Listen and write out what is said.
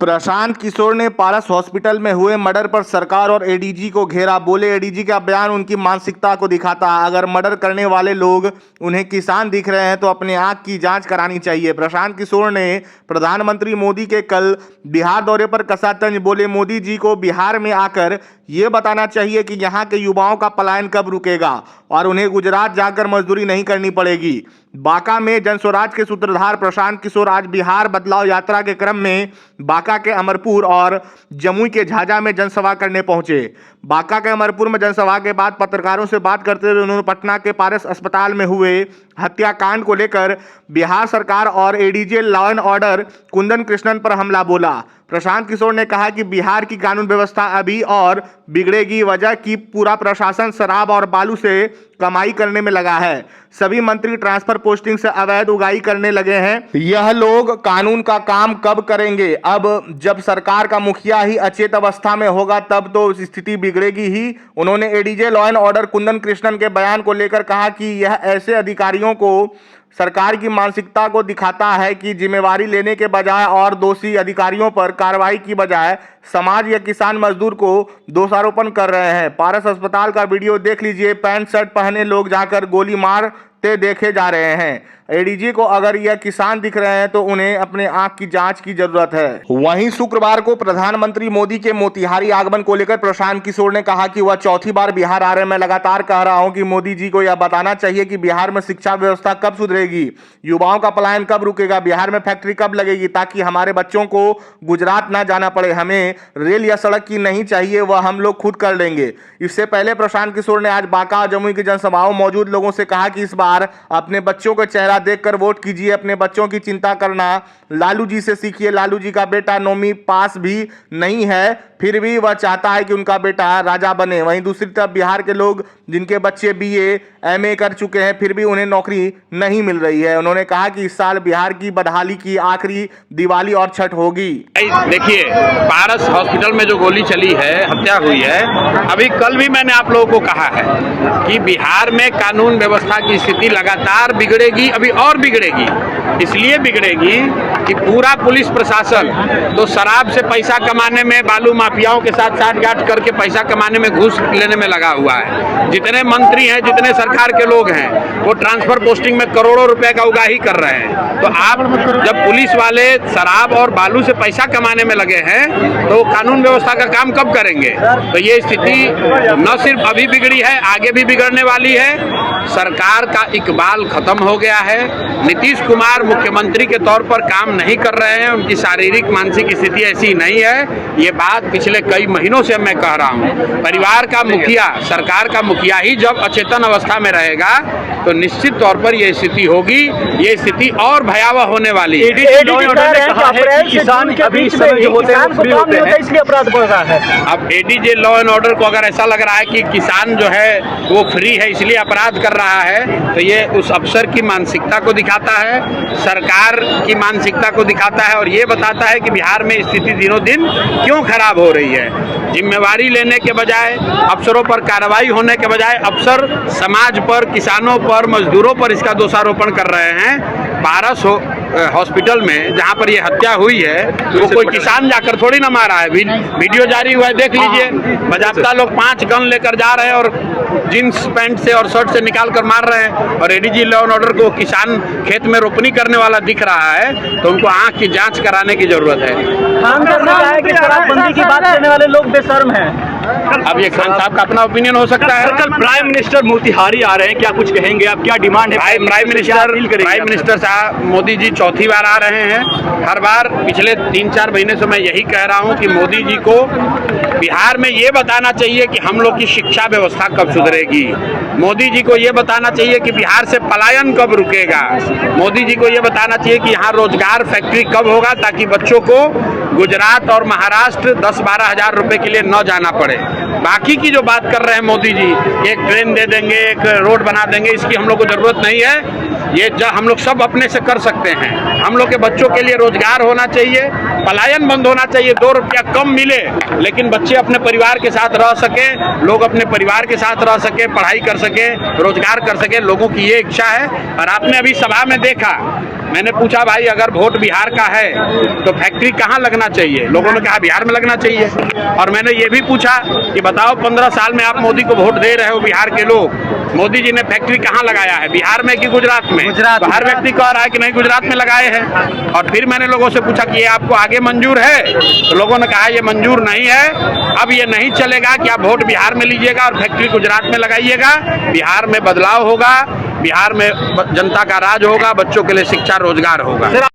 प्रशांत किशोर ने पारस हॉस्पिटल में हुए मर्डर पर सरकार और एडीजी को घेरा। बोले एडीजी का बयान उनकी मानसिकता को दिखाता है। अगर मर्डर करने वाले लोग उन्हें किसान दिख रहे हैं तो अपने आंख की जांच करानी चाहिए। प्रशांत किशोर ने प्रधानमंत्री मोदी के कल बिहार दौरे पर कसा तंज। बोले मोदी जी को बिहार में आकर ये बताना चाहिए कि यहाँ के युवाओं का पलायन कब रुकेगा और उन्हें गुजरात जाकर मजदूरी नहीं करनी पड़ेगी। बांका में जनस्वराज के सूत्रधार प्रशांत किशोर आज बिहार बदलाव यात्रा के क्रम में बांका के अमरपुर और जमुई के झाझा में जनसभा करने पहुंचे। बांका के अमरपुर में जनसभा के बाद पत्रकारों से बात करते हुए उन्होंने पटना के पारस अस्पताल में हुए हत्याकांड को लेकर बिहार सरकार और ADJ law and order Kundan Krishnan पर हमला बोला। प्रशांत किशोर ने कहा कि बिहार की कानून व्यवस्था अभी और बिगड़ेगी, वजह कि पूरा प्रशासन शराब और बालू से कमाई करने में लगा है। सभी मंत्री ट्रांसफर पोस्टिंग से अवैध उगाही करने लगे हैं। यह लोग कानून का काम कब करेंगे? अब जब सरकार का मुखिया ही अचेत अवस्था में होगा तब तो स्थिति बिगड़ेगी ही। उन्होंने ADJ law and order Kundan Krishnan के बयान को लेकर कहा कि यह ऐसे अधिकारियों को सरकार की मानसिकता को दिखाता है कि जिम्मेवारी लेने के बजाय और दोषी अधिकारियों पर कार्रवाई की बजाय समाज या किसान मजदूर को दोषारोपण कर रहे हैं। पारस अस्पताल का वीडियो देख लीजिए। पैंट शर्ट पहने लोग जाकर गोली मारते देखे जा रहे हैं। एडीजी को अगर यह किसान दिख रहे हैं तो उन्हें अपने आंख की जांच की जरूरत है। वहीं शुक्रवार को प्रधानमंत्री मोदी के मोतिहारी आगमन को लेकर प्रशांत किशोर ने कहा कि वह चौथी बार बिहार आ रहे हैं। मैं लगातार कह रहा हूं कि मोदी जी को यह बताना चाहिए कि बिहार में शिक्षा व्यवस्था कब सुधरेगी, युवाओं का पलायन कब रुकेगा, बिहार में फैक्ट्री कब लगेगी ताकि हमारे बच्चों को गुजरात ना जाना पड़े। हमें रेल या सड़क की नहीं चाहिए, वह हम लोग खुद कर लेंगे। इससे पहले प्रशांत किशोर ने आज बांका और जमुई की जनसभाओं में मौजूद लोगों से कहा कि इस बार अपने बच्चों का चेहरा देखकर वोट कीजिए। अपने बच्चों की चिंता करना लालू जी से सीखिए। लालू जी का बेटा 9वीं पास भी नहीं है, फिर भी वह चाहता है कि उनका बेटा राजा बने। वहीं दूसरी तरफ बिहार के लोग जिनके बच्चे बीए एमए कर चुके हैं फिर भी उन्हें नौकरी नहीं मिल रही है। उन्होंने कहा कि इस साल बिहार की बदहाली की आखिरी दिवाली और छठ होगी। देखिए, पारस हॉस्पिटल में जो गोली चली है, हत्या हुई है, अभी कल भी मैंने आप लोगों को कहा है कि बिहार में कानून व्यवस्था की स्थिति लगातार बिगड़ेगी, अभी और बिगड़ेगी। इसलिए बिगड़ेगी कि पूरा पुलिस प्रशासन तो शराब से पैसा कमाने में, बालू माफियाओं के साथ साठगांठ करके पैसा कमाने में, घूस लेने में लगा हुआ है। जितने मंत्री हैं, जितने सरकार के लोग हैं, वो ट्रांसफर पोस्टिंग में करोड़ों रुपए का उगाही कर रहे हैं। तो आप जब पुलिस वाले शराब और बालू से पैसा कमाने में लगे हैं तो कानून व्यवस्था का काम कब करेंगे? तो ये स्थिति न सिर्फ अभी बिगड़ी है, आगे भी बिगड़ने वाली है। सरकार का इकबाल खत्म हो गया है। नीतीश कुमार मुख्यमंत्री के तौर पर काम नहीं कर रहे हैं, उनकी शारीरिक मानसिक स्थिति ऐसी नहीं है। ये बात पिछले कई महीनों से मैं कह रहा हूँ। परिवार का मुखिया, सरकार का मुखिया ही जब अचेतन अवस्था में रहेगा तो निश्चित तौर पर यह स्थिति होगी। ये स्थिति और भयावह होने वाली है। अब एडीजे लॉ एंड ऑर्डर को अगर ऐसा लग रहा है कि किसान जो है वो फ्री है इसलिए अपराध कर रहा है, तो ये उस अफसर की मानसिकता को दिखाता है, सरकार की मानसिकता को दिखाता है और ये बताता है कि बिहार में स्थिति दिनों दिन क्यों खराब हो रही है। जिम्मेवारी लेने के बजाय, अफसरों पर कार्रवाई होने के बजाय अफसर समाज पर, किसानों पर, मजदूरों पर इसका दोषारोपण कर रहे हैं। पारस हॉस्पिटल में जहां पर ये हत्या हुई है वो कोई किसान जाकर थोड़ी ना मारा है। वीडियो जारी हुआ है, देख लीजिए। बाजाप्ता लोग 5 गन लेकर जा रहे हैं और जींस पैंट से और शर्ट से निकाल कर मार रहे हैं। और एडीजी लॉ एंड ऑर्डर को किसान खेत में रोपनी करने वाला दिख रहा है तो उनको आंख की जांच कराने की जरूरत है। शराबबंदी की बात करने वाले लोग बेशर्म हैं। अब ये खान साहब का अपना ओपिनियन हो सकता है। कल प्राइम मिनिस्टर मोतिहारी आ रहे हैं, क्या कुछ कहेंगे आप? क्या डिमांड है? प्राइम मिनिस्टर साहब मोदी जी चौथी बार आ रहे हैं। हर बार पिछले 3-4 महीने से मैं यही कह रहा हूं कि मोदी जी को बिहार में ये बताना चाहिए कि हम लोग की शिक्षा व्यवस्था कब सुधरेगी। मोदी जी को ये बताना चाहिए कि बिहार से पलायन कब रुकेगा। मोदी जी को ये बताना चाहिए कि यहाँ रोजगार फैक्ट्री कब होगा ताकि बच्चों को गुजरात और महाराष्ट्र 10-12 हज़ार रुपए के लिए न जाना पड़े। बाकी की जो बात कर रहे हैं मोदी जी, एक ट्रेन दे देंगे, एक रोड बना देंगे, इसकी हम लोग को जरूरत नहीं है। ये हम लोग सब अपने से कर सकते हैं। हम लोग के बच्चों के लिए रोजगार होना चाहिए, पलायन बंद होना चाहिए। 2 रुपया कम मिले लेकिन बच्चे अपने परिवार के साथ रह सके, लोग अपने परिवार के साथ रह सके, पढ़ाई कर सके, रोजगार कर सके। लोगों की ये इच्छा है। और आपने अभी सभा में देखा मैंने पूछा भाई अगर वोट बिहार का है तो फैक्ट्री कहाँ लगना चाहिए, लोगों ने कहा बिहार में लगना चाहिए। और मैंने ये भी पूछा कि बताओ 15 साल में आप मोदी को वोट दे रहे हो, बिहार के लोग, मोदी जी ने फैक्ट्री कहाँ लगाया है, बिहार में कि गुजरात में? तो हर व्यक्ति कह रहा है कि नहीं गुजरात में लगाए हैं। और फिर मैंने लोगों से पूछा कि ये आपको आगे मंजूर है, तो लोगों ने कहा ये मंजूर नहीं है, अब ये नहीं चलेगा कि आप वोट बिहार में लीजिएगा और फैक्ट्री गुजरात में लगाइएगा। बिहार में बदलाव होगा, बिहार में जनता का राज होगा, बच्चों के लिए शिक्षा रोजगार होगा।